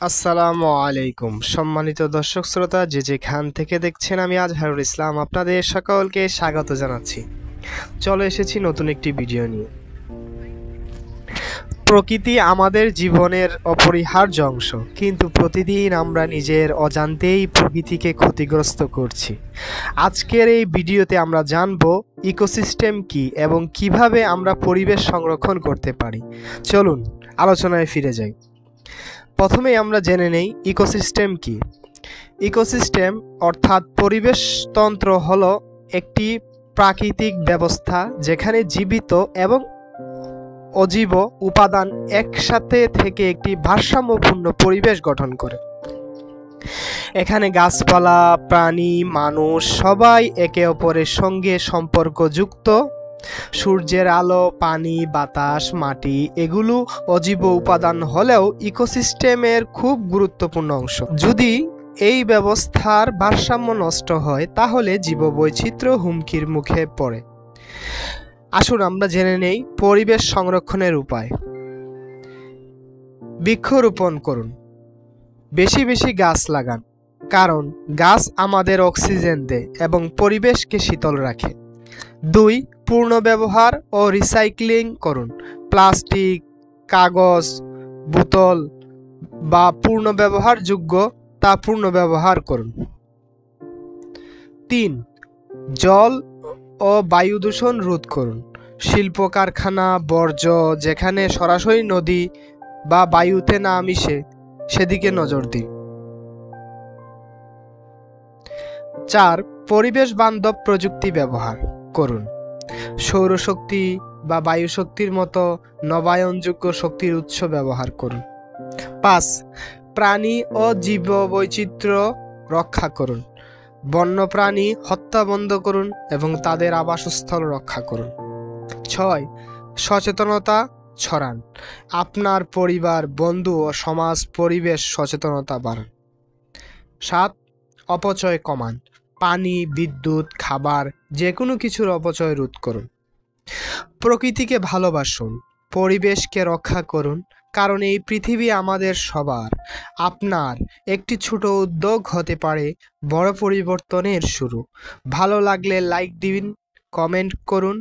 আসসালামু আলাইকুম সম্মানিত দর্শক শ্রোতা যে যেখান থেকে দেখছেন আমি আজহারুল ইসলাম আপনাদের সকলকে স্বাগত জানাচ্ছি। চলে এসেছি নতুন একটি ভিডিও নিয়ে। প্রকৃতি আমাদের জীবনের অপরিহার্য অংশ, কিন্তু প্রতিদিন আমরা নিজের অজান্তেই প্রকৃতিকে ক্ষতিগ্রস্ত করছি। আজকের এই ভিডিওতে আমরা জানব ইকোসিস্টেম কি এবং কিভাবে আমরা পরিবেশ সংরক্ষণ করতে পারি। চলুন আলোচনায় ফিরে যাই। প্রথমেই আমরা জেনে নেই ইকোসিস্টেম কি। ইকোসিস্টেম অর্থাৎ পরিবেশতন্ত্র হলো একটি প্রাকৃতিক ব্যবস্থা যেখানে জীবিত এবং অজীব উপাদান একসাথে থেকে একটি ভারসাম্যপূর্ণ পরিবেশ গঠন করে। এখানে গাছপালা, প্রাণী, মানুষ সবাই একে অপরের সঙ্গে সম্পর্কযুক্ত। সূর্যের আলো, পানি, বাতাস, মাটি এগুলো অজীব উপাদান হলেও ইকোসিস্টেমের খুব গুরুত্বপূর্ণ অংশ। যদি এই ব্যবস্থার ভারসাম্য নষ্ট হয় তাহলে জীববৈচিত্র্য হুমকির মুখে পড়ে। আসুন আমরা জেনে নেই পরিবেশ সংরক্ষণের উপায়। বৃক্ষরোপণ করুন, বেশি বেশি গাছ লাগান, কারণ গাছ আমাদের অক্সিজেন দেয় এবং পরিবেশকে শীতল রাখে। 2. পুনর্ব্যবহার ও রিসাইক্লিং করুন, প্লাস্টিক, কাগজ, বোতল বা পুনর্ব্যবহারযোগ্য তা পুনর্ব্যবহার করুন। 3. জল ও বায়ু দূষণ রোধ করুন, শিল্প কারখানা বর্জ্য যেখানে সরাসরি নদী বা বায়ুতে না মিশে সেদিকে নজর দিন। 4. পরিবেশ বান্ধব প্রযুক্তি ব্যবহার করুন, সৌরশক্তি বা বায়ু শক্তির মতো নবায়নযোগ্য শক্তির উৎস ব্যবহার করুন। 5. প্রাণী ও জীববৈচিত্র্য রক্ষা করুন, বন্যপ্রাণী হত্যা বন্ধ করুন এবং তাদের আবাসস্থল রক্ষা করুন। 6. সচেতনতা ছড়ান, আপনার পরিবার, বন্ধু ও সমাজ পরিবেশ সচেতনতা বাড়ান। 7. অপচয় কমান, পানি, বিদ্যুৎ, খাবার যে কোনো কিছুর অপচয় রোধ করুন। প্রকৃতিকে ভালোবাসুন, পরিবেশকে রক্ষা করুন, কারণ এই পৃথিবী আমাদের সবার। আপনার একটি ছোট উদ্যোগ হতে পারে বড় পরিবর্তনের শুরু। ভালো লাগলে লাইক দিন, কমেন্ট করুন